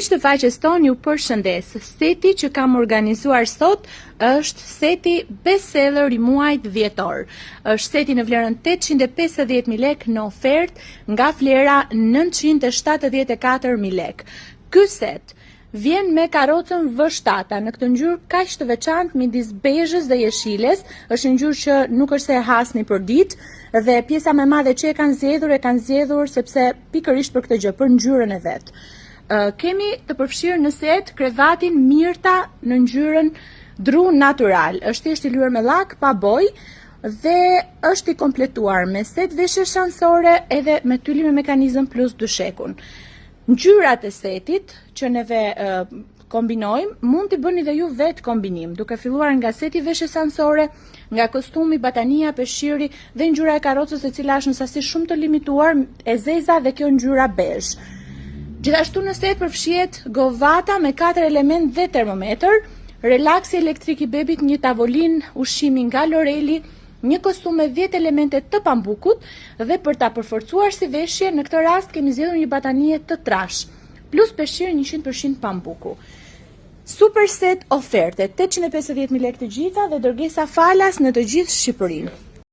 Miq të faqes tonë, ju përshëndes. Seti që kam organizuar sot është seti bestseller i muajit dhjetor. Është seti në vlerën 850.000 lekë në ofertë nga vlera 974.000 lekë. Ky set vjen me karrocën V7 në këtë ngjyrë kaq të veçantë midis bezhës dhe jeshiles. Është një ngjyrë që nuk është se e hasni për ditë dhe pjesa më e madhe që e kanë zgjedhur sepse pikërisht për këtë gjë, për ngjyrën e vet. Kemi të përfshirë në set krevatin Mirta në ngjyrën dru natural. Është thjesht i lyer me llak, pa bojë dhe është i kompletuar me set veshje shansore edhe me tyli me mekanizëm plus dyshekun. Ngjyrat e setit që neve kombinojmë mund t'i bëni dhe ju vetë kombinim, duke filluar nga seti veshje shansore, nga kostumi, batania, peshqiri dhe ngjyra e karrocës, e cila është në sasi shumë të limituar, e zeza dhe kjo ngjyra bezh. Gjithashtu në set përfshihet govata me 4 element dhe termometër, relaksi elektrik i bebit, një tavolinë ushqimi nga Loreli, një kostum me 10 elemente të pambukut dhe për ta përforcuar si veshje, në këtë rast kemi zgjedhur një batanie të trash, plus peshqir 100% pambuku. Super set oferte, 850.000 lekë të gjitha dhe dërgesa falas në të gjithë Shqipërinë.